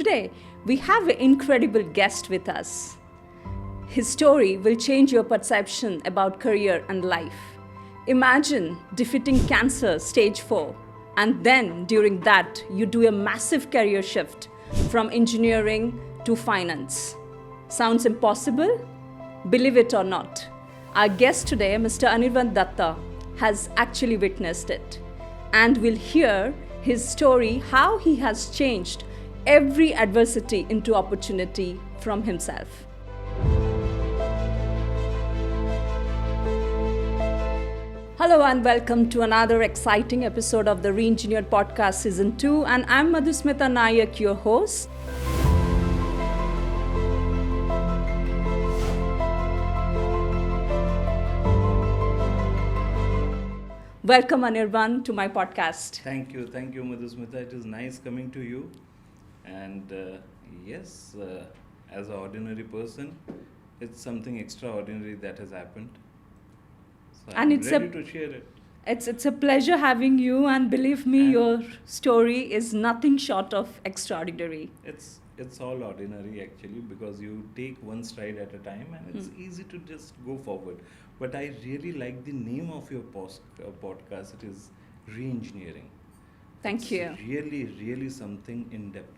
today we have an incredible guest with us. His story will change your perception about career and life. Imagine defeating cancer stage 4, and then during that, you do a massive career shift from engineering to finance. Sounds impossible? Believe it or not, our guest today, Mr. Anirban Datta, has actually witnessed it. And we'll hear his story, how he has changed every adversity into opportunity from himself. Hello and welcome to another exciting episode of the Re-Engineered Podcast Season 2, and I'm Madhusmita Nayak, your host. Welcome Anirban to my podcast. Thank you, Madhusmita. It is nice coming to you. And yes, as an ordinary person, it's something extraordinary that has happened. So And I'm ready to share it. It's a pleasure having you, and believe me, your story is nothing short of extraordinary. It's all ordinary actually, because you take one stride at a time and it's easy to just go forward. But I really like the name of your podcast. It is Re-Engineering. Thank you. Really something in depth.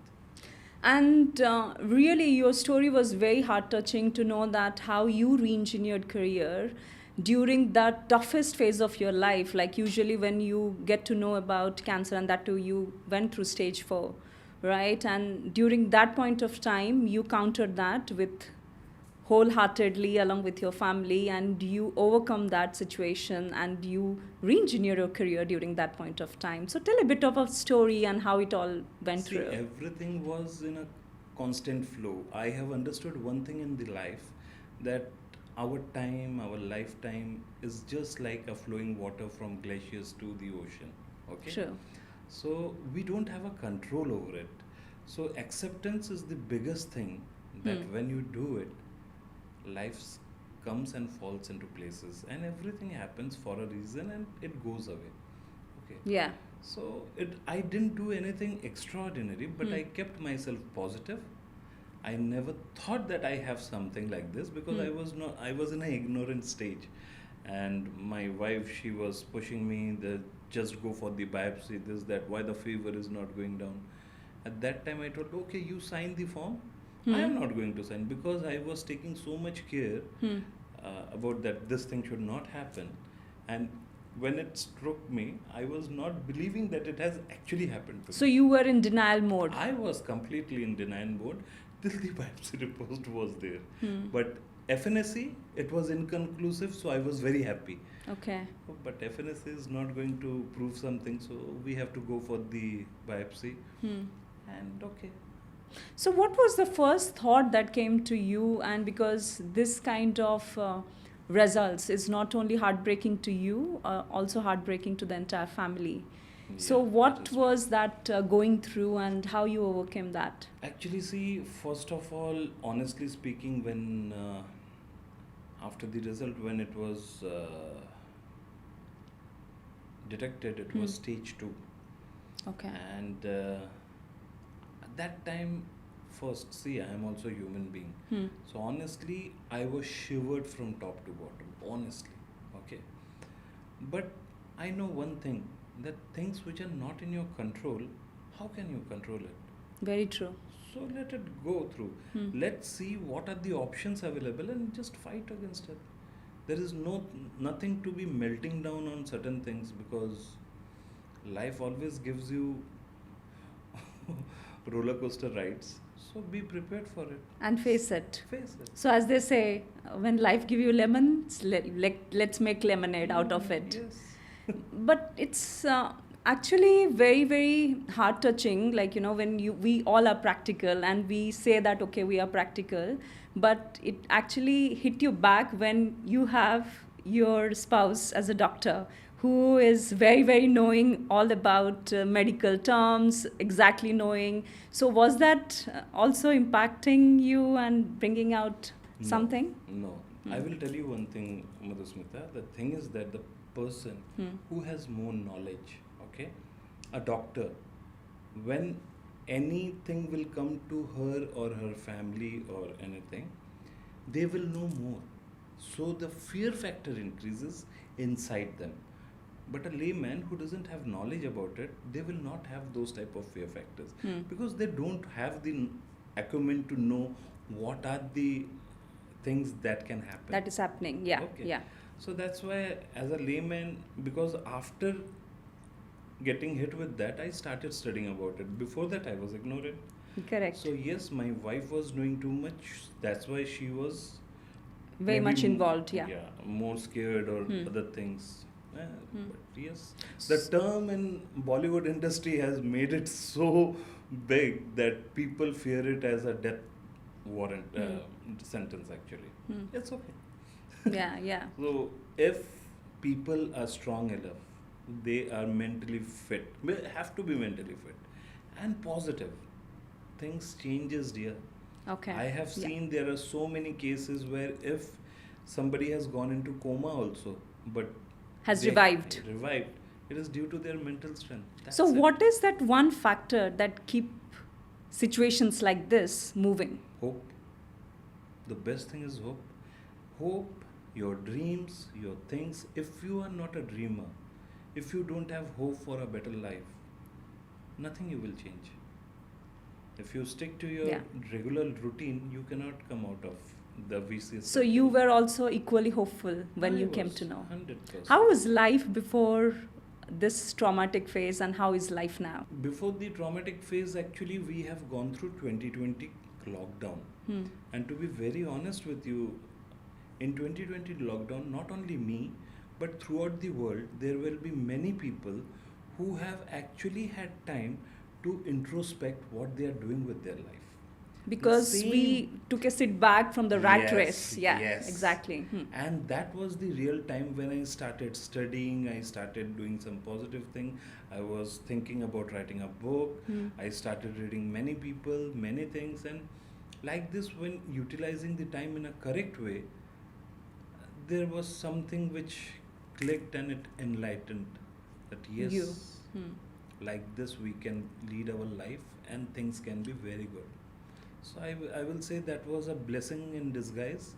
And really, your story was very heart-touching to know that how you re-engineered career during that toughest phase of your life. Like usually when you get to know about cancer, and that too you went through stage 4, right? And during that point of time, you countered that with wholeheartedly along with your family, and you overcome that situation and you re-engineer your career during that point of time. So tell a bit of a story and how it all went through. Everything was in a constant flow. I have understood one thing in the life, that our lifetime is just like a flowing water from glaciers to the ocean. Okay? Sure. So we don't have a control over it. So acceptance is the biggest thing, that when you do it, life comes and falls into places, and everything happens for a reason and it goes away. Okay. Yeah. So I didn't do anything extraordinary, but I kept myself positive. I never thought that I have something like this, because I was in an ignorant stage, and my wife, she was pushing me, just go for the biopsy, this, that, why the fever is not going down. At that time I told, okay, you sign the form. I am not going to sign, because I was taking so much care about that this thing should not happen. And when it struck me, I was not believing that it has actually happened to me. So you were in denial mode. I was completely in denial mode till the biopsy report was there. But FNSC, it was inconclusive, so I was very happy. Okay. But FNSC is not going to prove something, so we have to go for the biopsy. And okay. So what was the first thought that came to you? And because this kind of results is not only heartbreaking to you, also heartbreaking to the entire family. So what was that going through, and how you overcame that? Actually, see, first of all, honestly speaking, when after the result, when it was detected, it was stage 2. Okay. And at that time, first, see, I am also a human being. So honestly, I was shivered from top to bottom, honestly. Okay. But I know one thing, that things which are not in your control, how can you control it? Very true. So let it go through. Let's see what are the options available and just fight against it. There is nothing to be melting down on certain things, because life always gives you roller coaster rides. So be prepared for it. And face it. Face it. So as they say, when life give you lemons, let's make lemonade out of it. Yes. But it's actually very, very heart-touching. Like, when we all are practical, and we say that, okay, we are practical. But it actually hit you back when you have your spouse as a doctor, who is very, very knowing all about medical terms, exactly knowing. So was that also impacting you and bringing out something? No. I will tell you one thing, Madhusmita. The thing is that the person who has more knowledge, okay, a doctor, when anything will come to her or her family or anything, they will know more. So the fear factor increases inside them. But a layman who doesn't have knowledge about it, they will not have those type of fear factors because they don't have the acumen to know what are the things that can happen. That is happening. Yeah. Okay. Yeah. So that's why, as a layman, because after getting hit with that, I started studying about it. Before that, I was ignorant. Correct. So yes, my wife was doing too much. That's why she was Very maybe much involved. Yeah. more scared or other things. Hmm. But yes, the term in Bollywood industry has made it so big that people fear it as a death warrant sentence. Actually, it's okay. Yeah. Yeah. So if people are strong enough, they are mentally fit. Have to be mentally fit and positive. Things changes, dear. Okay. I have Yeah. seen there are so many cases where if somebody has gone into coma also, but Has they revived. it is due to their mental strength. So, That's it. what is that one factor that keep situations like this moving? Hope. The best thing is hope. Hope, your dreams, your things. If you are not a dreamer, if you don't have hope for a better life, nothing you will change. If you stick to your Yeah. regular routine, you cannot come out of the vicious So, cycle. you were also equally hopeful when I you came was to know. 100%. How was life before this traumatic phase, and how is life now? Before the traumatic phase, actually, we have gone through 2020 lockdown. And to be very honest with you, in 2020 lockdown, not only me, but throughout the world, there will be many people who have actually had time to introspect what they are doing with their life. Because same- we took a sit back from the rat Yes, race. Yeah, yes. exactly. And that was the real time when I started studying, I started doing some positive thing. I was thinking about writing a book. I started reading many people, many things, and like this, when utilizing the time in a correct way, there was something which clicked and it enlightened that yes, You. like this we can lead our life and things can be very good. So I will say that was a blessing in disguise.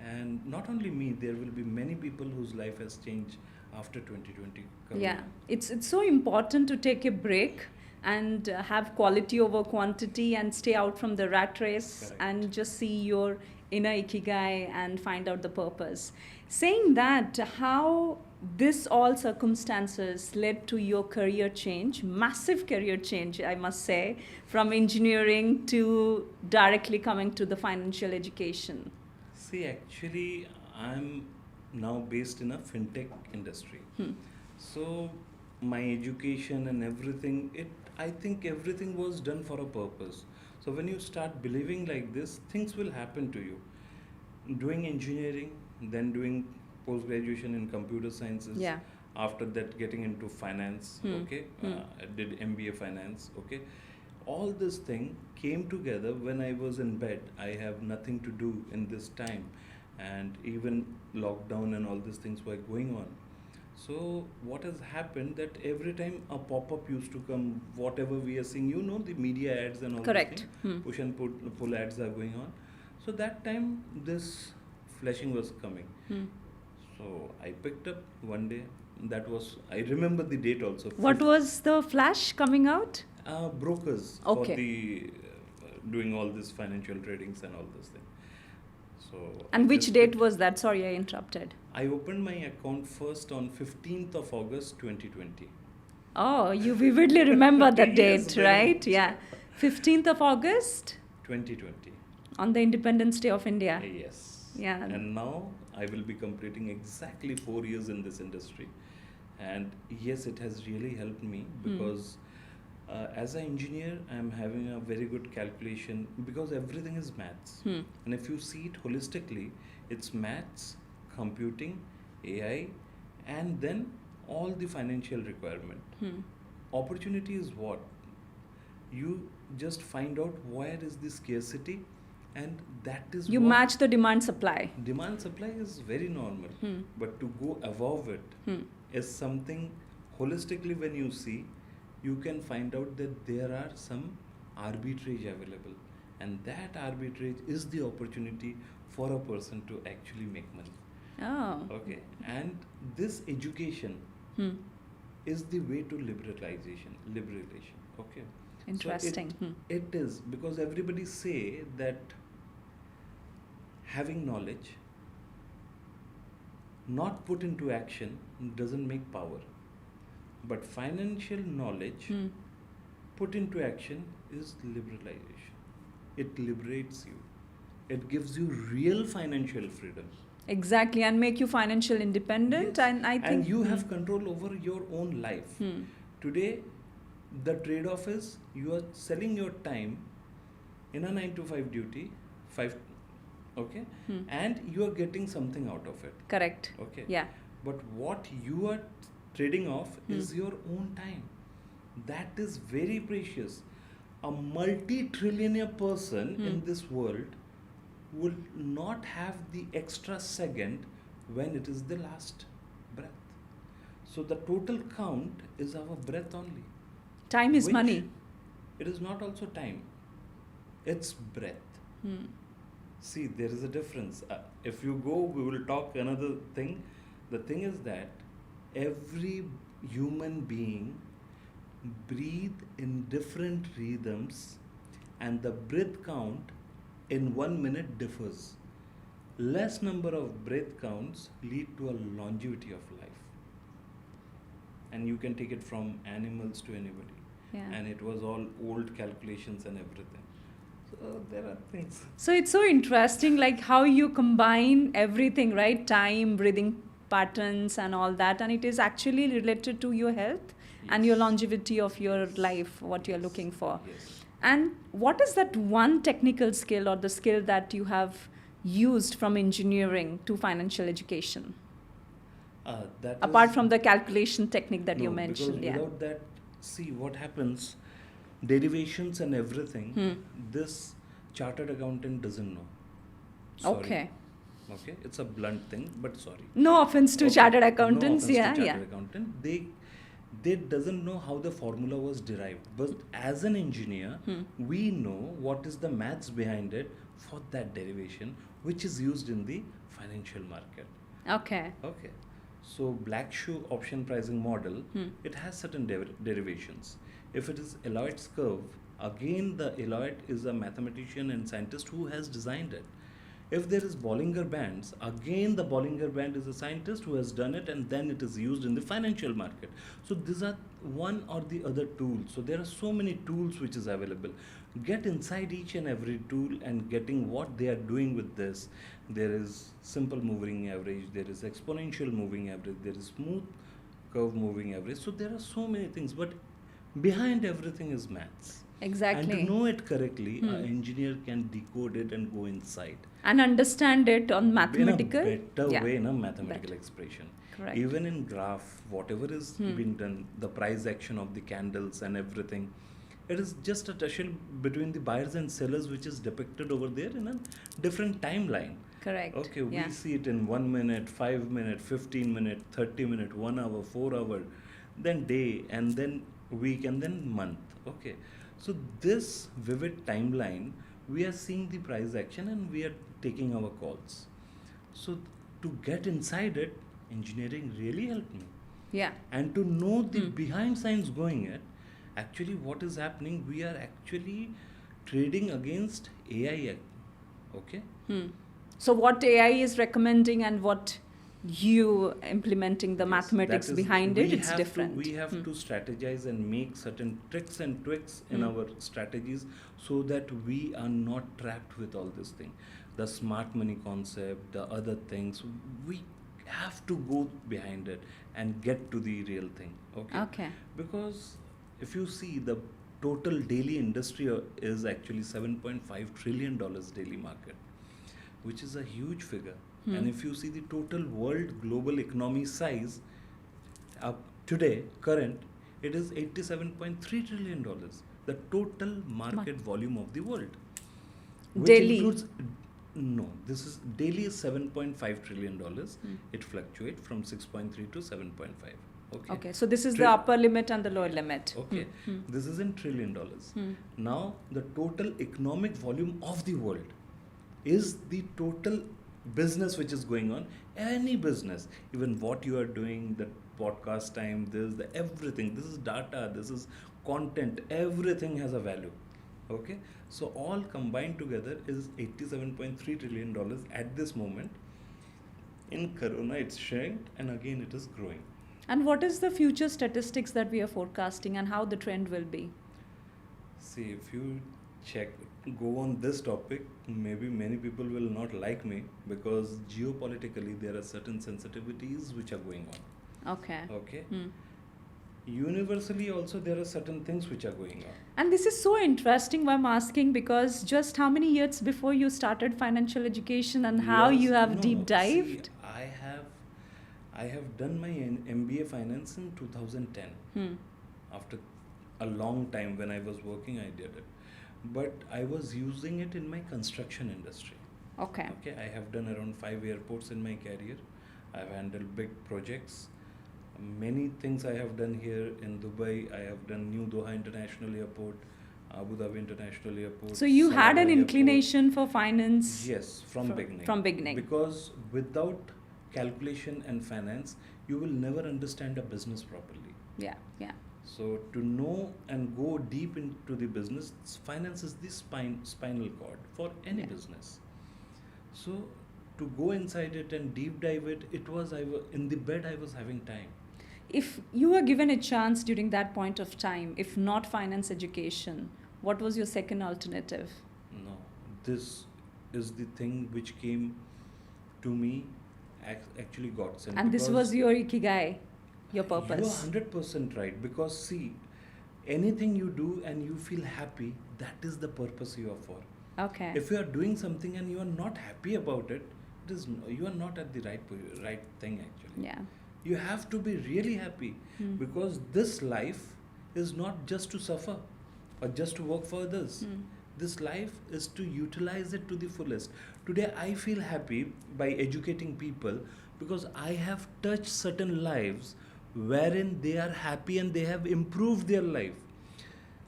And not only me, there will be many people whose life has changed after 2020. Yeah, it's so important to take a break and have quality over quantity and stay out from the rat race. Correct. And just see your inner ikigai and find out the purpose. Saying that, how this all circumstances led to your career change, massive career change, I must say, from engineering to directly coming to the financial education. See, actually, I'm now based in a fintech industry. So my education and everything, I think everything was done for a purpose. So when you start believing like this, things will happen to you. Doing engineering, then doing post graduation in computer sciences. Yeah. After that, getting into finance. Okay, I did MBA finance. Okay, all this thing came together when I was in bed. I have nothing to do in this time, and even lockdown and all these things were going on. So what has happened that every time a pop-up used to come, whatever we are seeing, the media ads and all Correct. these things, push and pull ads are going on. So that time this flashing was coming. So I picked up one day. That was, I remember the date also. What was the flash coming out? Brokers Okay. for the doing all this financial tradings and all this thing. So And I which just date picked- was that? Sorry, I interrupted. I opened my account first on 15th of August 2020. Oh, you vividly remember the Yes, date, very right? much. Yeah. 15th of August 2020. on the Independence Day of India. Yes. Yeah. And now I will be completing exactly 4 years in this industry. And yes, it has really helped me because as an engineer, I'm having a very good calculation because everything is maths. And if you see it holistically, it's maths, computing, AI, and then all the financial requirement. Opportunity is what? You just find out where is the scarcity, and that is You what match the demand supply. demand supply is very normal. But to go above it is something holistically when you see, you can find out that there are some arbitrage available, and that arbitrage is the opportunity for a person to actually make money. Oh. Okay, and this education Hmm. is the way to liberation. Okay, Interesting. So it is, because everybody say that having knowledge not put into action doesn't make power, but financial knowledge Hmm. put into action is liberalization. It liberates you. It gives you real financial freedom. Exactly, and make you financial independent. Yes. And I think. And you have control over your own life. Hmm. Today, the trade-off is you are selling your time in a 9 to 5 duty, 5, okay, and you are getting something out of it. Correct. Okay. Yeah. But what you are trading off is your own time. That is very precious. A multi-trillionaire person in this world will not have the extra second when it is the last breath. So the total count is our breath only. Time is Which money. It is not also time. It's breath. See, there is a difference. If you go, we will talk another thing. The thing is that every human being breathe in different rhythms, and the breath count in 1 minute differs. Less number of breath counts lead to a longevity of life. And you can take it from animals to anybody. Yeah. And it was all old calculations and everything. So there are things. So it's so interesting, like how you combine everything, right? Time, breathing patterns, and all that, and it is actually related to your health and your Yes. longevity of your Yes. life, what you're Yes. looking for. Yes. And what is that one technical skill or the skill that you have used from engineering to financial education? That Apart is- from the calculation technique that you No, mentioned, because yeah. without that, see what happens, derivations and everything, this chartered accountant doesn't know. Sorry. Okay. Okay, it's a blunt thing, but sorry. No offense to Okay, chartered no accountants, offense yeah, to yeah. chartered accountant. They doesn't know how the formula was derived. But as an engineer, we know what is the maths behind it for that derivation, which is used in the financial market. Okay. Okay. So black shoe option pricing model, it has certain derivations. If it is Elliot's curve, again the Elliot is a mathematician and scientist who has designed it. If there is Bollinger Bands, again the Bollinger Band is a scientist who has done it, and then it is used in the financial market. So these are one or the other tools. So there are so many tools which is available. Get inside each and every tool and getting what they are doing with this. There is simple moving average, there is exponential moving average, there is smooth curve moving average. So there are so many things, but behind everything is maths. Exactly. And to know it correctly, an engineer can decode it and go inside. And understand it on mathematical. In a better yeah. way, in a mathematical Better. expression. Correct. Even in graph, whatever is being done, the price action of the candles and everything, it is just a tussle between the buyers and sellers, which is depicted over there in a different timeline. Correct. Okay, we yeah. see it in 1 minute, 5 minute, 15 minute, 30 minute, 1 hour, 4 hour, then day, and then week, and then month. Okay, so this vivid timeline, we are seeing the price action and we are taking our calls. So to get inside it, engineering really helped me. Yeah. And to know the behind science going it, actually what is happening, we are actually trading against AI. Okay. So what AI is recommending and what you implementing the Yes, mathematics that is- behind we it, it's have different. We have to strategize and make certain tricks and tweaks in our strategies, so that we are not trapped with all this thing. The smart money concept, the other things, we have to go behind it and get to the real thing. Okay. Okay. Because if you see, the total daily industry is actually $7.5 trillion daily market, which is a huge figure. And if you see the total world global economy size, today, current, it is $87.3 trillion, the total market volume of the world. Which Daily. includes, no, this is daily is $7.5 trillion. It fluctuates from 6.3 to 7.5. Okay, so this is the upper limit and the lower limit. Okay, this is in $1 trillion. Now, the total economic volume of the world is the total business which is going on. Any business, even what you are doing, the podcast time, everything. This is data, this is content, everything has a value. Okay, so all combined together is $87.3 trillion at this moment. In Corona, it's shrank and again it is growing. And what is the future statistics that we are forecasting and how the trend will be? See, if you go on this topic, maybe many people will not like me because geopolitically there are certain sensitivities which are going on. Okay. Universally also there are certain things which are going on. And this is so interesting why I'm asking, because just how many years before you started financial education and how you have deep dived? See, I have done my MBA finance in 2010. After a long time when I was working, I did it. But I was using it in my construction industry. Okay, I have done around 5 airports in my career. I have handled big projects. Many things I have done here in Dubai. I have done New Doha International Airport, Abu Dhabi International Airport. So you had an Sarawak inclination for finance? Yes, from beginning. From beginning. Because without calculation and finance, you will never understand a business properly. Yeah. So to know and go deep into the business, finance is the spinal cord for any business. So to go inside it and deep dive it, in the bed I was having time. If you were given a chance during that point of time, if not finance education, what was your second alternative? No, this is the thing which came to me, actually got sent. And this was your ikigai, your purpose. You are 100% right, because see, anything you do and you feel happy, that is the purpose you are for. Okay. If you are doing something and you are not happy about it, you are not at the right thing actually. Yeah. You have to be really happy, because this life is not just to suffer or just to work for others. This life is to utilize it to the fullest. Today I feel happy by educating people because I have touched certain lives wherein they are happy and they have improved their life.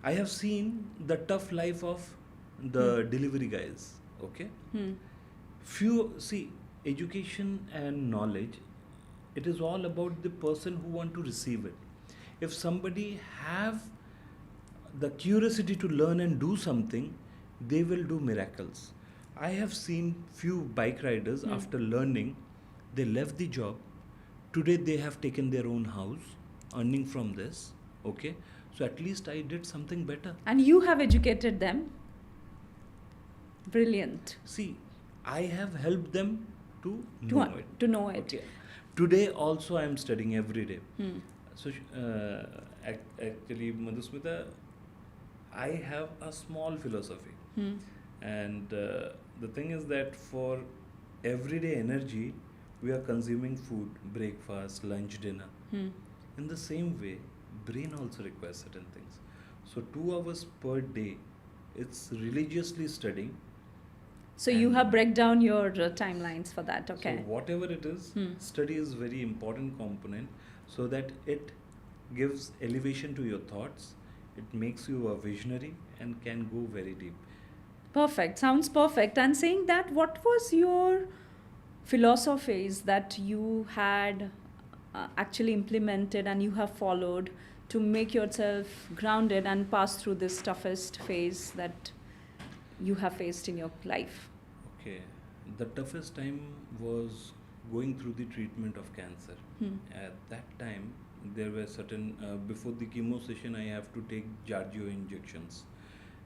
I have seen the tough life of the delivery guys. Okay. Education and knowledge, it is all about the person who want to receive it. If somebody have the curiosity to learn and do something, they will do miracles. I have seen few bike riders after learning, they left the job. Today they have taken their own house, earning from this. Okay, so at least I did something better. And you have educated them. Brilliant. See, I have helped them to know it. Okay. Today also I am studying every day. So actually, Madhusmita, I have a small philosophy. And the thing is that for everyday energy, we are consuming food, breakfast, lunch, dinner. In the same way, brain also requires certain things. So 2 hours per day, it's religiously studying. So you have break down your timelines for that, okay? So whatever it is, study is very important component, so that it gives elevation to your thoughts, it makes you a visionary and can go very deep. Perfect, sounds perfect. And saying that, what was your philosophies that you had actually implemented and you have followed to make yourself grounded and pass through this toughest phase that you have faced in your life? Okay, the toughest time was going through the treatment of cancer. At that time, there were certain, before the chemo session, I have to take Jargio injections.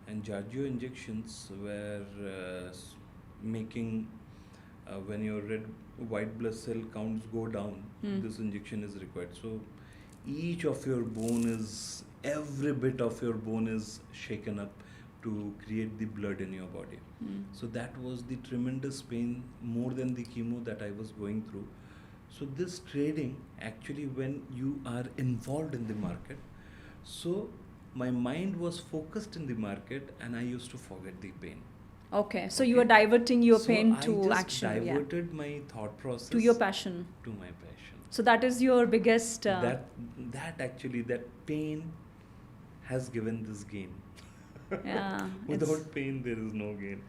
And Jargio injections were making, when your white blood cell counts go down, this injection is required. So each of your every bit of your bone is shaken up to create the blood in your body. So that was the tremendous pain, more than the chemo that I was going through. So this trading, actually, when you are involved in the market, so my mind was focused in the market and I used to forget the pain. Okay, so you were diverting your pain to I just action. diverted my thought process To your passion. To my passion. So that is your biggest... That actually, that pain has given this gain. Yeah. Without pain, there is no gain.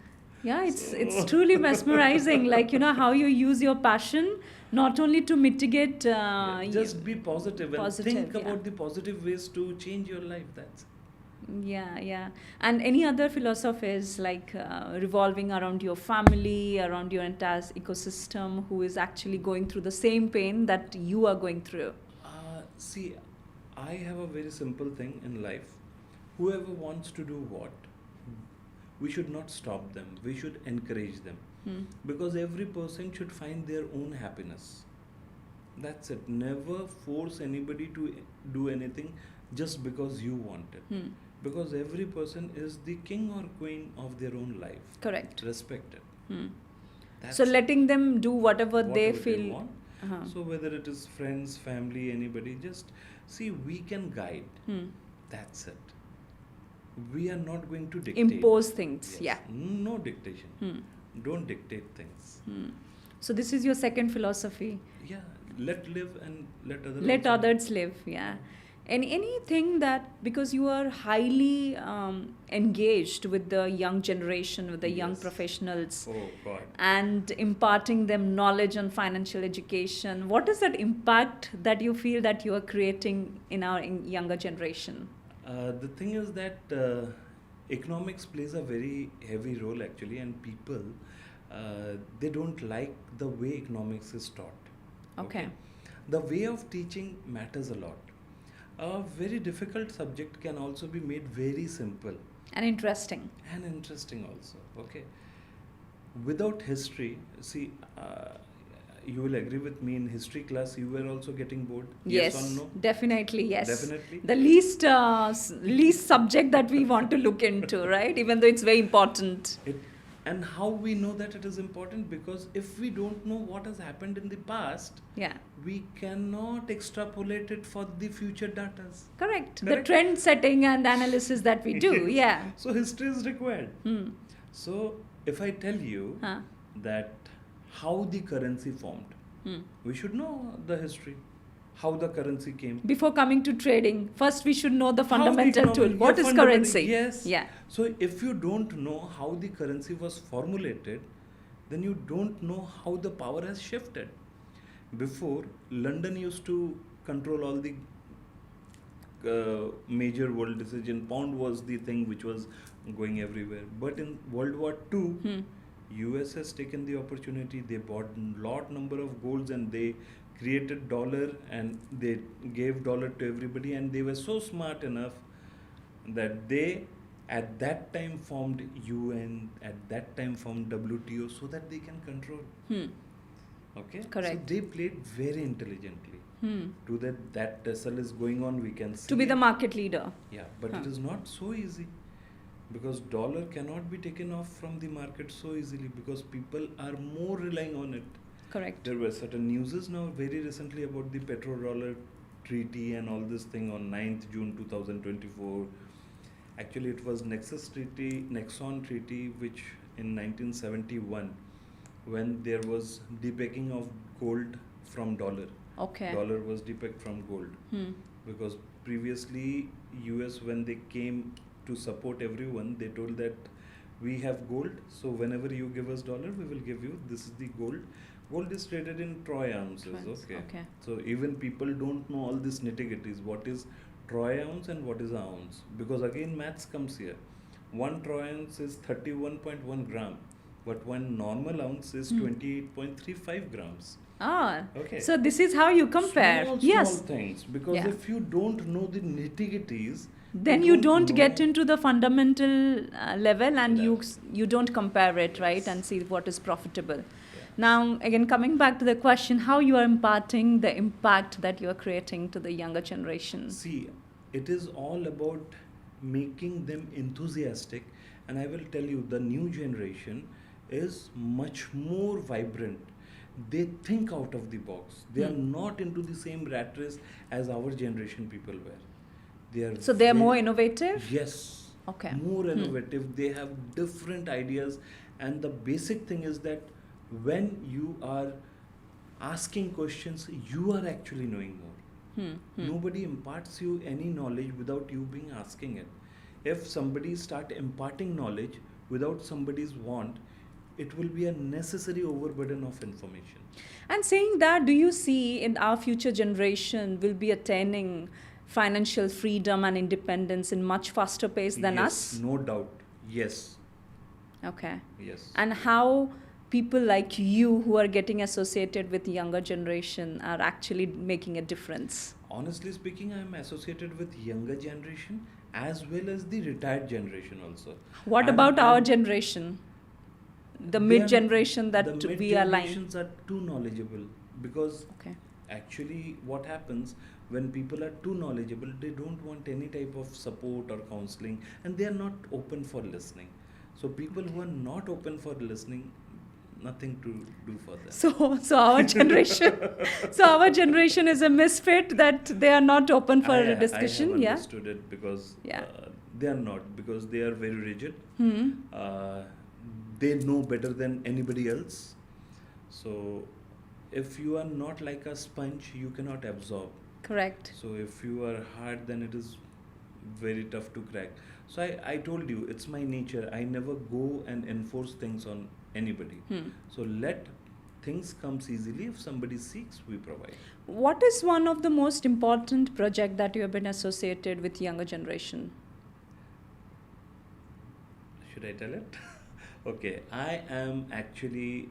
Yeah, it's So- truly mesmerizing. Like, how you use your passion not only to mitigate... Yeah, just be positive and positive, think yeah. about the positive ways to change your life. That's Yeah. And any other philosophies like revolving around your family, around your entire ecosystem, who is actually going through the same pain that you are going through? See, I have a very simple thing in life. Whoever wants to do what, we should not stop them. We should encourage them. Because every person should find their own happiness. That's it. Never force anybody to do anything just because you want it. Because every person is the king or queen of their own life. Correct. Respect it. That's So it. letting them do whatever they Whatever feel. want. Uh-huh. So whether it is friends, family, anybody, just see, we can guide. That's it. We are not going to dictate. Impose things. Yes. Yeah. No dictation. Don't dictate things. So this is your second philosophy. Yeah. Let live and let others. Let also others live. Yeah. And anything that, because you are highly engaged with the young generation, with the young Yes. professionals, Oh God. and imparting them knowledge on financial education, what is that impact that you feel that you are creating in our younger generation? The thing is that economics plays a very heavy role actually, and people they don't like the way economics is taught. Okay. The way of teaching matters a lot. A very difficult subject can also be made very simple And interesting. and interesting also. Okay. Without history, see, you will agree with me, in history class you were also getting bored. Yes or no? Definitely, yes. Definitely. The least subject that we want to look into, right? Even though it's very important. And how we know that it is important? Because if we don't know what has happened in the past, Yeah. we cannot extrapolate it for the future data. Correct. The Correct? trend setting and analysis that we do. Yes. Yeah. So history is required. So if I tell you Huh. that how the currency formed, we should know the history, how the currency came. Before coming to trading, first we should know the How the fundamental tool. economic- What yeah, is fundamental- currency? Yes. Yeah. So if you don't know how the currency was formulated, then you don't know how the power has shifted. Before, London used to control all the major world decision. Pound was the thing which was going everywhere. But in World War II, US has taken the opportunity. They bought lot number of golds and they created dollar, and they gave dollar to everybody, and they were so smart enough that they at that time formed UN, at that time formed WTO, so that they can control. Okay. Correct. So they played very intelligently. To that tussle is going on, we can see To be the it. market leader. Yeah, but it is not so easy, because dollar cannot be taken off from the market so easily, because people are more relying on it. Correct. There were certain newses now very recently about the petrodollar treaty and all this thing on 9th June 2024. Actually, it was Nexon treaty, which in 1971, when there was depegging of gold from dollar. Okay. Dollar was depegged from gold. Because previously, US, when they came to support everyone, they told that we have gold, so whenever you give us dollar, we will give you, this is the gold. Gold is traded in troy ounces. Okay. So even people don't know all these nitty-gritties. What is troy ounce and what is an ounce? Because again, maths comes here. 1 troy ounce is 31.1 gram, but 1 normal ounce is 28.35 grams. Okay. So this is how you compare. Small things. Because Yeah. if you don't know the nitty-gritties, then you don't know- get into the fundamental level, and Level. you don't compare it, right, Yes. and see what is profitable. Yeah. Now, again, coming back to the question, how you are imparting the impact that you are creating to the younger generation. See, it is all about making them enthusiastic, and I will tell you, the new generation is much more vibrant. They think out of the box. They are not into the same rat race as our generation people were. So they are more very- innovative? Yes. Okay. More innovative. They have different ideas, and the basic thing is that when you are asking questions, you are actually knowing more. Nobody imparts you any knowledge without you being asking it. If somebody start imparting knowledge without somebody's want, it will be a necessary overburden of information. And saying that, do you see in our future generation will be attaining financial freedom and independence in much faster pace than Yes, us? no doubt. Yes. Okay. Yes. And how people like you who are getting associated with the younger generation are actually making a difference? Honestly speaking, I am associated with younger generation as well as the retired generation also. What about our generation? The They mid are- generation the that mid we are lying. generations are too knowledgeable, because Okay. actually what happens when people are too knowledgeable, they don't want any type of support or counseling, and they are not open for listening. So people who are not open for listening, nothing to do for them. So our generation is a misfit that they are not open for I discussion. have Yeah. understood it, because Yeah. they are not, because they are very rigid. Hmm. They know better than anybody else. So if you are not like a sponge, you cannot absorb. Correct. So if you are hard, then it is very tough to crack. So I told you, it's my nature. I never go and enforce things on anybody. So let things comes easily. If somebody seeks, we provide. What is one of the most important project that you have been associated with younger generation? Should I tell it? Okay, I am actually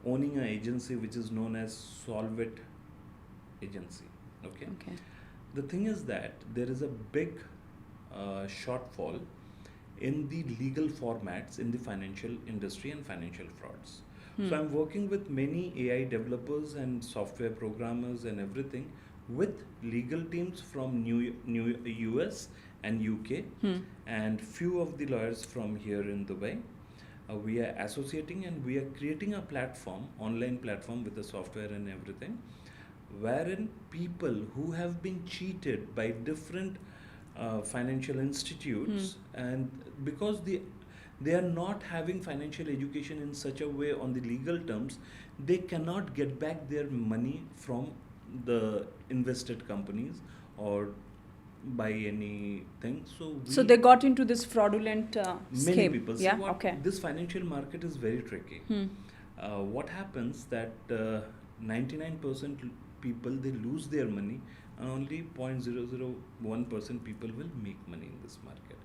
owning an agency which is known as Solve It Agency. Okay. Okay. The thing is that there is a big shortfall in the legal formats in the financial industry and financial frauds. So I'm working with many AI developers and software programmers and everything, with legal teams from new US and UK, and few of the lawyers from here in Dubai. We are associating and we are creating a platform, online platform with the software and everything, wherein people who have been cheated by different financial institutes, and because they are not having financial education in such a way on the legal terms, they cannot get back their money from the invested companies or by anything. So they got into this fraudulent many scheme. people see Yeah. what Okay. this financial market is very tricky. What happens that 99% people, they lose their money, and only 0.001% people will make money in this market.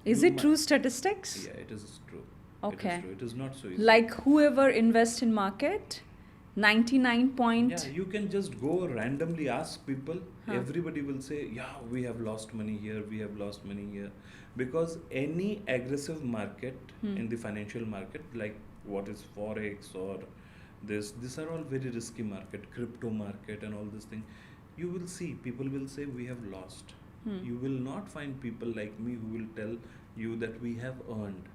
Is You it mi- true statistics? Yeah, it is true. Okay. It is true. It is not so easy. Like whoever invest in market, 99 point. Yeah, you can just go randomly ask people. Everybody will say, yeah, we have lost money here, we have lost money here. Because any aggressive market in the financial market, like what is Forex or these are all very risky market, crypto market and all this thing. You will see, people will say, we have lost. You will not find people like me who will tell you that we have earned.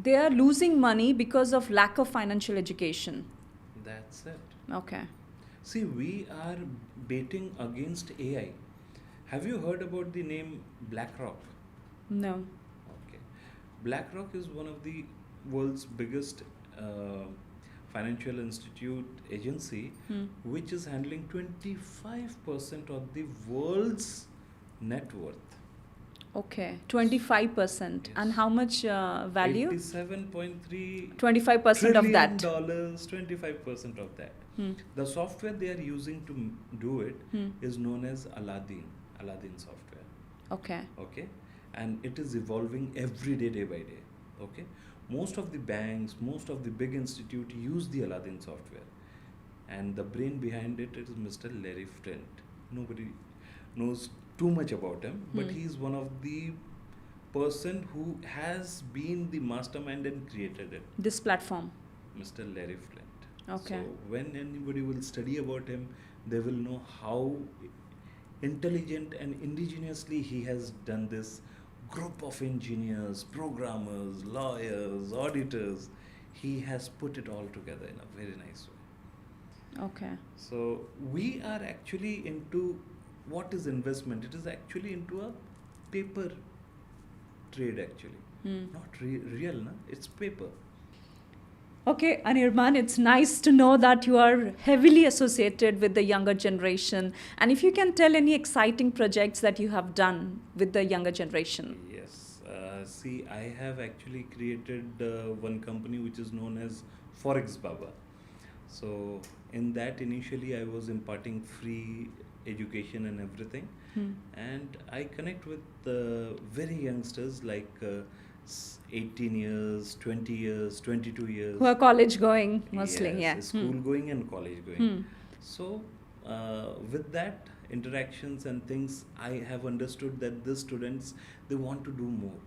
They are losing money because of lack of financial education. That's it. Okay. See, we are betting against AI. Have you heard about the name BlackRock? No. Okay. BlackRock is one of the world's biggest financial institute agency, which is handling 25% of the world's net worth. Okay. 25%. Yes. And how much value? 87.3 25% of that. dollars, 25% of that. The software they are using to do it is known as Aladdin software. Okay. Okay, and it is evolving every day by day. Okay, most of the banks, most of the big institute use the Aladdin software, and the brain behind it is Mr. Larry Flint. Nobody knows too much about him, but he is one of the person who has been the mastermind and created it, This platform. Mr. Larry Flint. Okay. So when anybody will study about him, they will know how intelligent and indigenously he has done this. Group of engineers, programmers, lawyers, auditors, he has put it all together in a very nice way. Okay. So we are actually into what is investment. It is actually into a paper trade actually. Not real, na? It's paper. Okay, Anirban, it's nice to know that you are heavily associated with the younger generation. And if you can tell any exciting projects that you have done with the younger generation. Yes. See, I have actually created one company which is known as Forex Baba. So, in that, initially, I was imparting free education and everything. Hmm. And I connect with very youngsters like 18 years, 20 years, 22 Who are years. college going mostly, Yes, yeah. Hmm. school going and college going. Hmm. So, with that interactions and things, I have understood that the students they want to do more,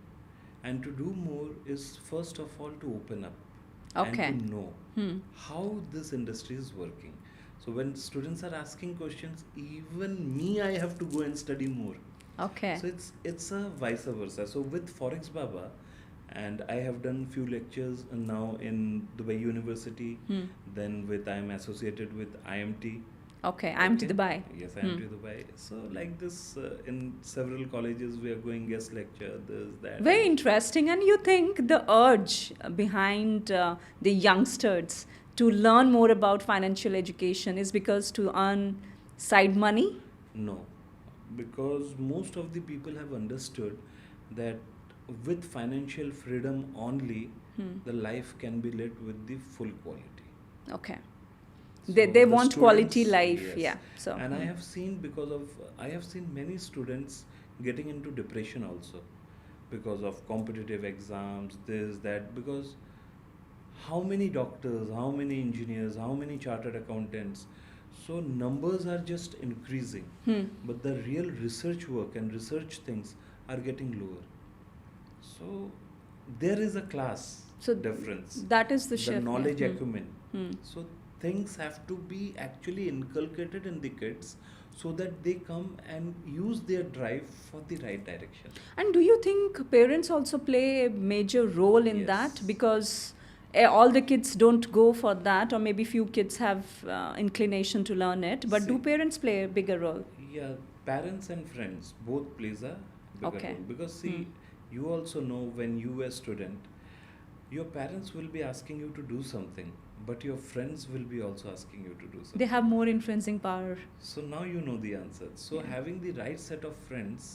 and to do more is first of all to open up and to Okay. know Hmm. how this industry is working. So when students are asking questions, even me, I have to go and study more. Okay. So it's a vice versa. So with Forex Baba, and I have done few lectures now in Dubai University. Hmm. Then with I'm associated with IMT. Okay, I'm to Okay. Dubai. Yes, Hmm. IMT Dubai. So like this, in several colleges we are going guest lecture. This that. Very interesting. And you think the urge behind the youngsters to learn more about financial education is because to earn side money? No, because most of the people have understood that with financial freedom only, Hmm. the life can be led with the full quality. Okay. So They the want quality students, life. yes, Yeah. So, and I have seen many students getting into depression also because of competitive exams, this, that, because how many doctors, how many engineers, how many chartered accountants, so numbers are just increasing, hmm. but the real research work and research things are getting lower. So there is a class So difference, that is the the shift. Yeah. knowledge Hmm. acumen. Hmm. So things have to be actually inculcated in the kids so that they come and use their drive for the right direction. And do you think parents also play a major role in that? Yes. Because all the kids don't go for that, or maybe few kids have inclination to learn it. But do See, parents play a bigger role? yeah, parents and friends both plays a bigger Okay. role because Hmm. see, you also know when you a student, your parents will be asking you to do something, but your friends will be also asking you to do They something. have more influencing power. So now you know the answer. So Yeah. having the right set of friends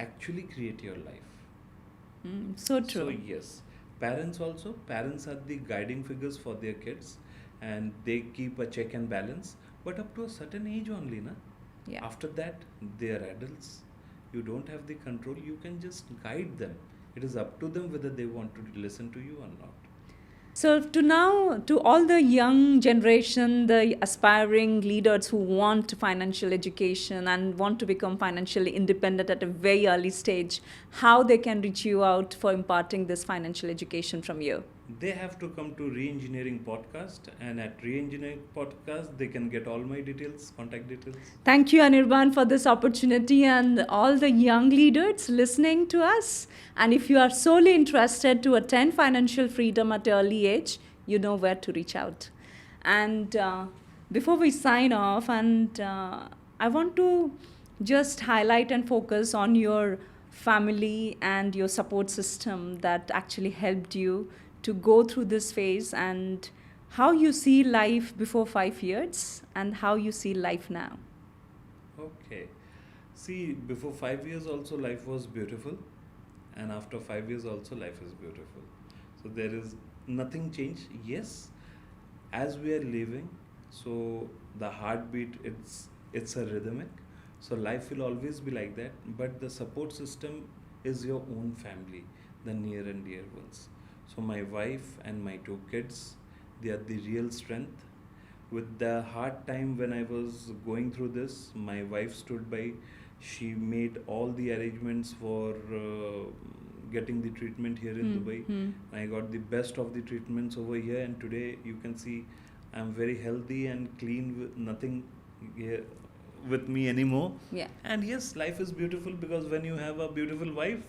actually create your life. So So true. yes, parents are the guiding figures for their kids, and they keep a check and balance. But up to a certain age only, na. Yeah. After that, they are adults. You don't have the control. You can just guide them. It is up to them whether they want to listen to you or not. So to now, to all the young generation, the aspiring leaders who want financial education and want to become financially independent at a very early stage, how they can reach you out for imparting this financial education from you? They have to come to Reengineering Podcast, and at Reengineering Podcast, they can get all my details, contact details. Thank you, Anirban, for this opportunity and all the young leaders listening to us. And if you are solely interested to attain financial freedom at early age, you know where to reach out. And before we sign off, and I want to just highlight and focus on your family and your support system that actually helped you to go through this phase, and how you see life before 5 years and how you see life now. Okay. See, before 5 years also life was beautiful, and after 5 years also life is beautiful. So there is nothing changed. Yes, as we are living, so the heartbeat it's a rhythmic. So life will always be like that. But the support system is your own family, the near and dear ones. So my wife and my two kids, they are the real strength. With the hard time when I was going through this, my wife stood by. She made all the arrangements for getting the treatment here in Dubai. I got the best of the treatments over here, and today you can see I'm very healthy and clean with nothing here with me anymore. Yeah. And yes, life is beautiful because when you have a beautiful wife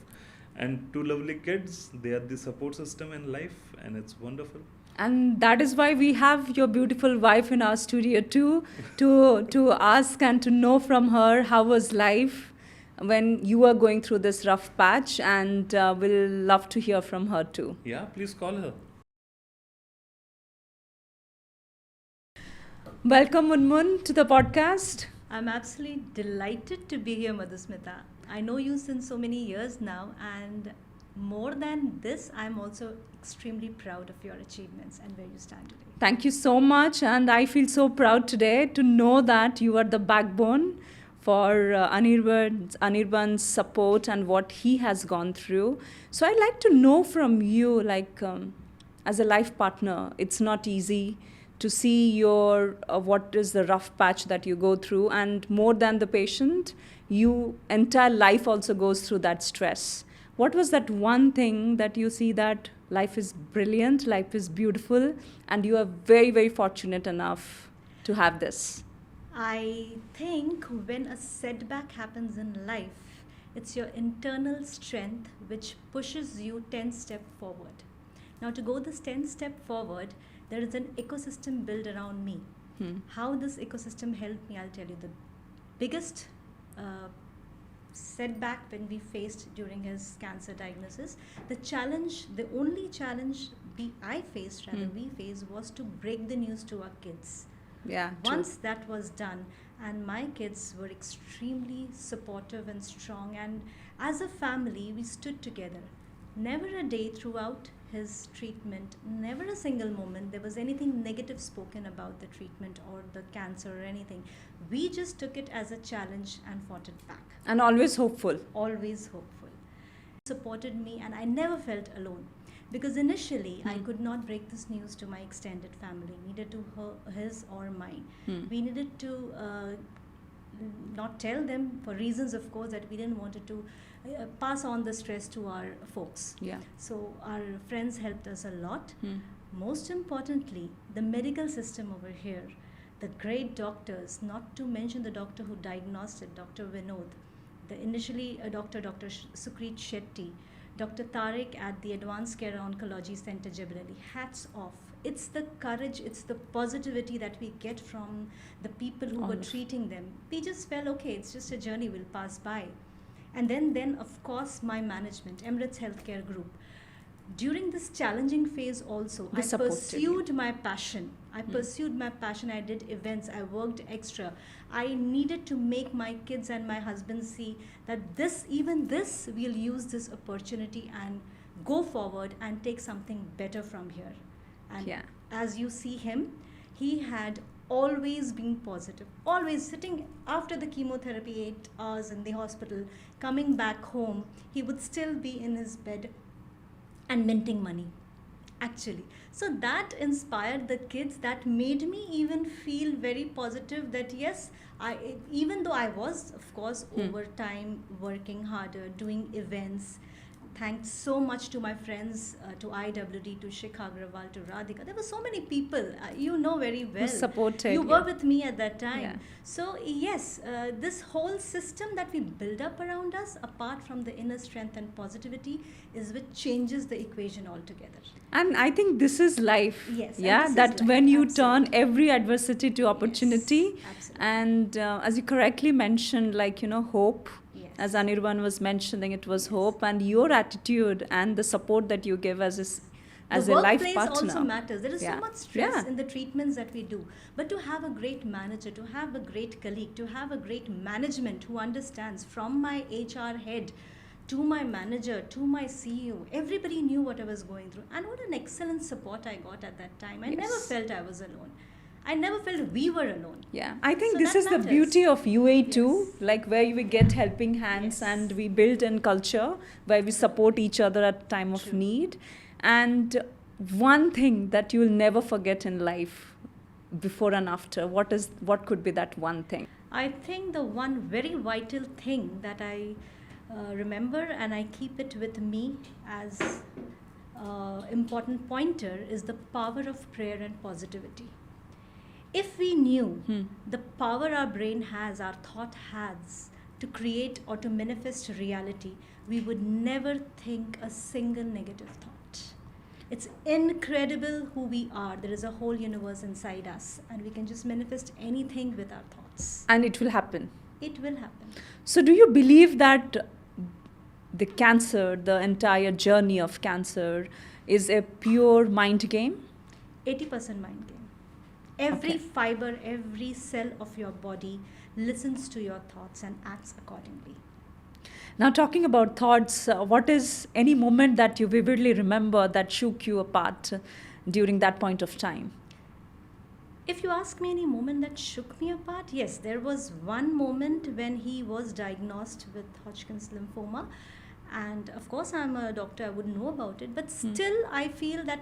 and two lovely kids, they are the support system in life, and it's wonderful. And that is why we have your beautiful wife in our studio too, to ask and to know from her how was life when you were going through this rough patch, and we'll love to hear from her too. Yeah, please call her. Welcome, Munmun, to the podcast. I'm absolutely delighted to be here, Madhusmita. I know you since so many years now, and more than this, I'm also extremely proud of your achievements and where you stand today. Thank you so much, and I feel so proud today to know that you are the backbone for Anirban's support and what he has gone through. So I'd like to know from you, as a life partner, it's not easy to see your what is the rough patch that you go through, and more than the patient, you entire life also goes through that stress. What was that one thing that you see that life is brilliant, life is beautiful, and you are very, very fortunate enough to have this? I think when a setback happens in life, it's your internal strength which pushes you 10 steps forward. Now, to go this 10 step forward, there is an ecosystem built around me. How this ecosystem helped me, I'll tell you. The biggest setback when we faced during his cancer diagnosis, the only challenge I faced, we faced, was to break the news to our kids. Yeah. Once that was done, and my kids were extremely supportive and strong, and as a family, we stood together. Never a day throughout his treatment, never a single moment there was anything negative spoken about the treatment or the cancer or anything. We just took it as a challenge and fought it back. And always hopeful. Always hopeful. Supported me, and I never felt alone. Because initially, I could not break this news to my extended family, neither to his or mine. We needed to not tell them, for reasons, of course, that we didn't want to pass on the stress to our folks. Yeah. So our friends helped us a lot. Most importantly, the medical system over here, the great doctors, not to mention the doctor who diagnosed it, Dr. Vinod, initially Dr. Sukrit Shetty, Dr. Tariq at the Advanced Care Oncology Center, Jebel. Hats off. It's the courage, it's the positivity that we get from the people who were treating them. We just felt, okay, it's just a journey, we'll pass by. And then of course, my management, Emirates Healthcare Group. During this challenging phase also, I pursued my passion. I did events, I worked extra. I needed to make my kids and my husband see that we'll use this opportunity and go forward and take something better from here. And as you see him, he had always been positive, always sitting after the chemotherapy 8 hours in the hospital, coming back home, he would still be in his bed and minting money, actually. So that inspired the kids, that made me even feel very positive that yes, even though I was, of course, overtime, working harder, doing events. Thanks so much to my friends, to IWD, to Shikha Agrawal, to Radhika. There were so many people, you know very well. Who supported you were with me at that time. Yeah. So yes, this whole system that we build up around us, apart from the inner strength and positivity, is which changes the equation altogether. And I think this is life. Yes. Yeah, that when you turn every adversity to opportunity. Yes, absolutely. And as you correctly mentioned, hope. Yes. As Anirban was mentioning, it was hope, and your attitude and the support that you give as a life partner. The workplace also matters. There is so much stress in the treatments that we do. But to have a great manager, to have a great colleague, to have a great management who understands, from my HR head to my manager, to my CEO, everybody knew what I was going through. And what an excellent support I got at that time. I never felt I was alone. I never felt we were alone. Yeah, I think this is the beauty of UAE too, where we get helping hands and we build a culture where we support each other at time of need. And one thing that you will never forget in life, before and after, what could be that one thing? I think the one very vital thing that I remember, and I keep it with me as important pointer, is the power of prayer and positivity. If we knew the power our brain has, our thought has, to create or to manifest reality, we would never think a single negative thought. It's incredible who we are. There is a whole universe inside us, and we can just manifest anything with our thoughts. And it will happen. It will happen. So do you believe that the cancer, the entire journey of cancer, is a pure mind game? 80% mind game. Every Okay. fiber, every cell of your body listens to your thoughts and acts accordingly. Now, talking about thoughts, what is any moment that you vividly remember that shook you apart during that point of time? If you ask me any moment that shook me apart, yes, there was one moment when he was diagnosed with Hodgkin's lymphoma. And of course, I'm a doctor, I wouldn't know about it, but still, I feel that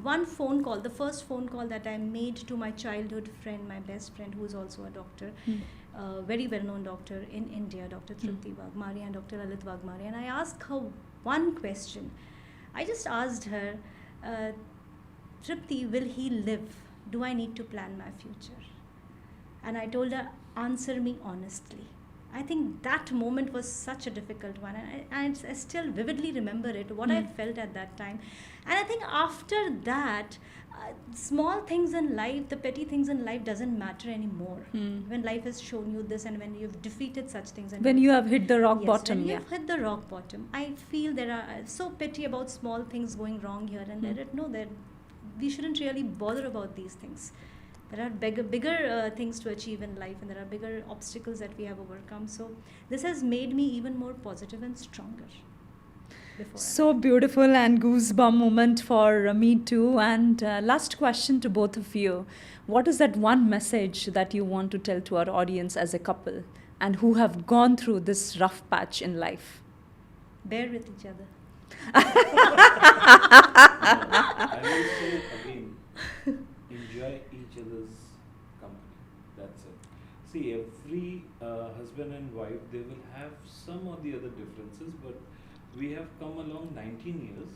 one phone call, the first phone call that I made to my childhood friend, my best friend, who is also a doctor, a very well known doctor in India, Dr. Tripti Wagmari and Dr. Lalit Wagmari, and I asked her one question. I just asked her, uh, Tripti, will he live? Do I need to plan my future? And I told her, answer me honestly. I think that moment was such a difficult one, and I still vividly remember it, what I felt at that time. And I think after that, small things in life, the petty things in life doesn't matter anymore. When life has shown you this, and when you've defeated such things, and When you have hit the rock yes, bottom, when yeah. you've hit the rock bottom, I feel there are so petty about small things going wrong here and there. No, that we shouldn't really bother about these things. There are bigger things to achieve in life, and there are bigger obstacles that we have overcome. So this has made me even more positive and stronger. Before So beautiful and goosebump moment for me too. And last question to both of you. What is that one message that you want to tell to our audience as a couple and who have gone through this rough patch in life? bear with each other. I will say again, enjoy each other's company. That's it. See, every husband and wife, they will have some or the other differences, but we have come along 19 years,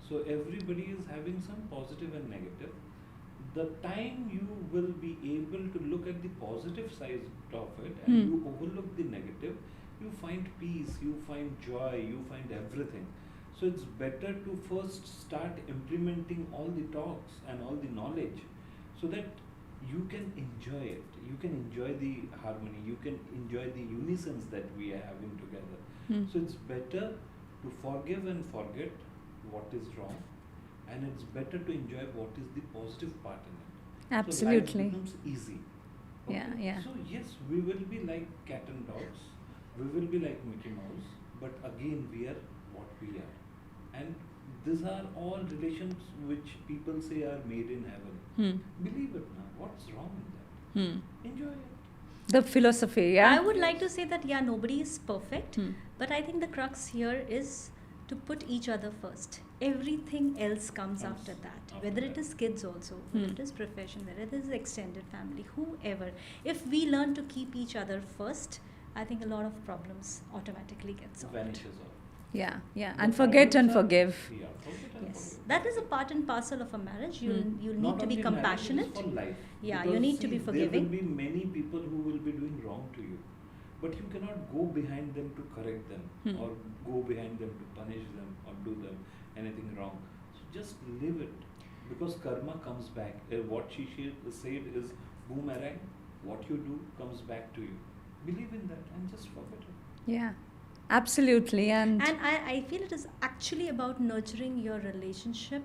so everybody is having some positive and negative. The time you will be able to look at the positive side of it and you overlook the negative, you find peace, you find joy, you find everything. So it's better to first start implementing all the talks and all the knowledge so that you can enjoy it. You can enjoy the harmony, you can enjoy the unisons that we are having together. So it's better to forgive and forget what is wrong, and it's better to enjoy what is the positive part in it. Absolutely. So life becomes easy. Yeah, yeah. So yes, we will be like cat and dogs, we will be like Mickey Mouse, but again we are what we are. And these are all relations which people say are made in heaven. Believe it now. What's wrong in that? Enjoy it. The philosophy, yeah. I would like to say that, yeah, nobody is perfect, but I think the crux here is to put each other first. Everything else comes after that. after Whether it that. is kids also, whether it is profession, whether it is extended family, whoever. If we learn to keep each other first, I think a lot of problems automatically get solved. Vanishes off. Yeah, yeah. The And forget and problems are- forgive. Yeah, forget and Yes, forgive. that is a part and parcel of a marriage. You'll Not need to be only marriage, it is compassionate. for life. Yeah, you Because, need to be forgiving. There will be many people who will be doing wrong to you, but you cannot go behind them to correct them or go behind them to punish them or do them anything wrong. So just live it, because karma comes back. What she said is boomerang. What you do comes back to you. Believe in that and just forget it. Yeah, absolutely. And I feel it is actually about nurturing your relationship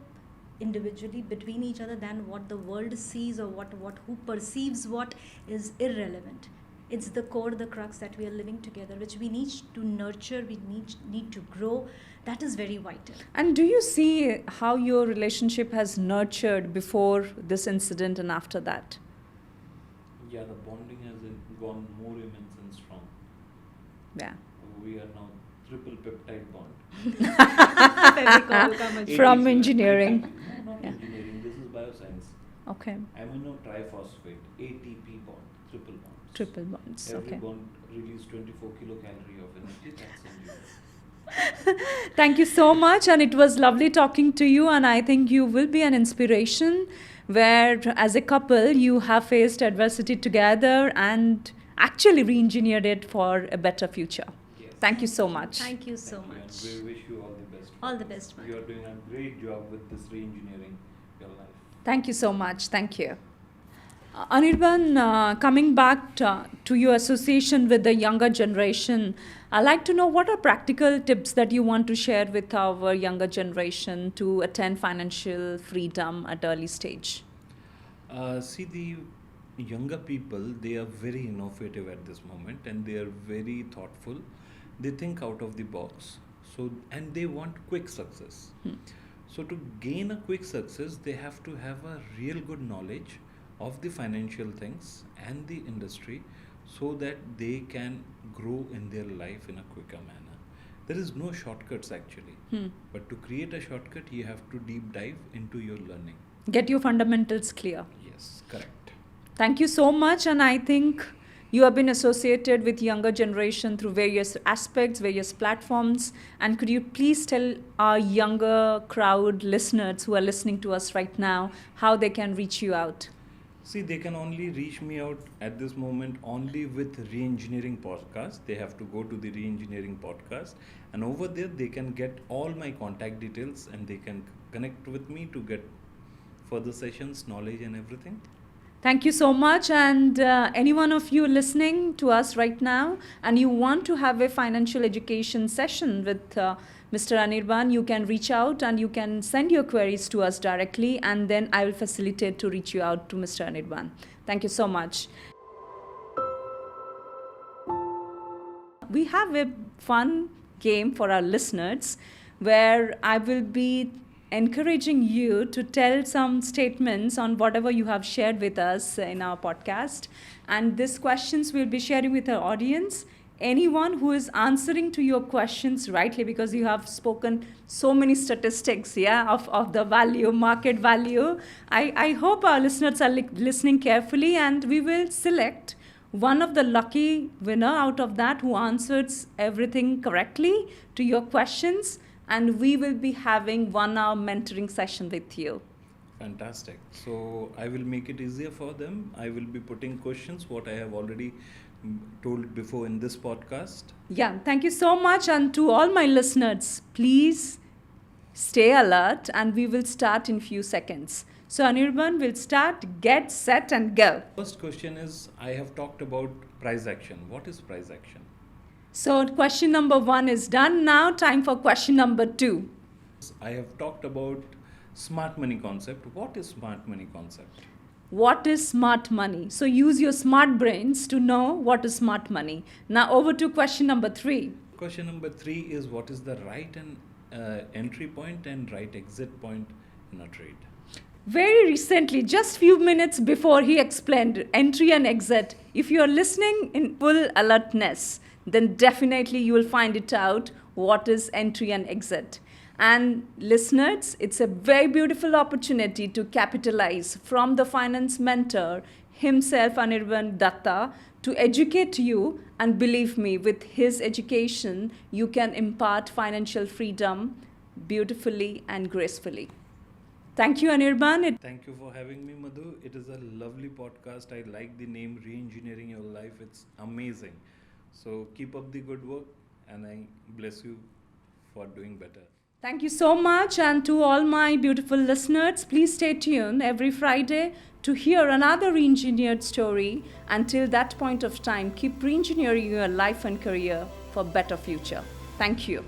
individually between each other than what the world sees or what who perceives what is irrelevant. It's the core, the crux that we are living together, which we need to nurture, we need to grow. That is very vital. And do you see how your relationship has nurtured before this incident and after that? Yeah, the bonding has gone more immense and strong. Yeah. We are now triple peptide bond. From ATP, engineering. No, not Yeah. engineering. This is bioscience. Okay. Amino triphosphate, ATP bond, triple bonds. Triple bonds. Every Okay. bond release 24 kilocalorie of energy. That's engineering. Thank you so much. And it was lovely talking to you. And I think you will be an inspiration where, as a couple, you have faced adversity together and actually re engineered it for a better future. Yes. Thank you so much. Thank you so Thank you, much. and we wish you all the best. All the best, You are doing a great job with this re-engineering your life. Thank you so much. Thank you. Anirban, coming back to your association with the younger generation, I'd like to know what are practical tips that you want to share with our younger generation to attain financial freedom at early stage? See, the younger people, they are very innovative at this moment, and they are very thoughtful. They think out of the box. So, and they want quick success. So, to gain a quick success, they have to have a real good knowledge of the financial things and the industry, so that they can grow in their life in a quicker manner. There is no shortcuts actually. But to create a shortcut, you have to deep dive into your learning. Get your fundamentals clear. Yes, correct. Thank you so much. And I think you have been associated with younger generation through various aspects, various platforms. And could you please tell our younger crowd listeners who are listening to us right now how they can reach you out? See, they can only reach me out at this moment only with Reengineering Podcast. They have to go to the Reengineering Podcast, and over there they can get all my contact details, and they can connect with me to get further sessions, knowledge, and everything. Thank you so much. And any one of you listening to us right now and you want to have a financial education session with Mr. Anirban, you can reach out and you can send your queries to us directly, and then I will facilitate to reach you out to Mr. Anirban. Thank you so much. We have a fun game for our listeners where I will be encouraging you to tell some statements on whatever you have shared with us in our podcast. And these questions we'll be sharing with our audience. Anyone who is answering to your questions rightly, because you have spoken so many statistics, of the value, market value. I hope our listeners are listening carefully, and we will select one of the lucky winner out of that who answers everything correctly to your questions. And we will be having 1 hour mentoring session with you. Fantastic. So I will make it easier for them. I will be putting questions, what I have already told before in this podcast. Yeah, thank you so much. And to all my listeners, please stay alert, and we will start in few seconds. So Anirban will start, get set and go. First question is, I have talked about price action. What is price action? So question number 1 is done. Now time for question number 2. I have talked about smart money concept. What is smart money concept? What is smart money? So use your smart brains to know what is smart money. Now over to question number 3. Question number 3 is, what is the right and entry point and right exit point in a trade? Very recently, just few minutes before he explained entry and exit, if you are listening in full alertness, then definitely you will find it out what is entry and exit. And listeners, it's a very beautiful opportunity to capitalize from the finance mentor himself, Anirban Datta, to educate you. And believe me, with his education, you can impart financial freedom beautifully and gracefully. Thank you, Anirban. Thank you for having me, Madhu. It is a lovely podcast. I like the name Reengineering Your Life. It's amazing. So keep up the good work, and I bless you for doing better. Thank you so much. And to all my beautiful listeners, please stay tuned every Friday to hear another re-engineered story. Until that point of time, keep re-engineering your life and career for better future. Thank you.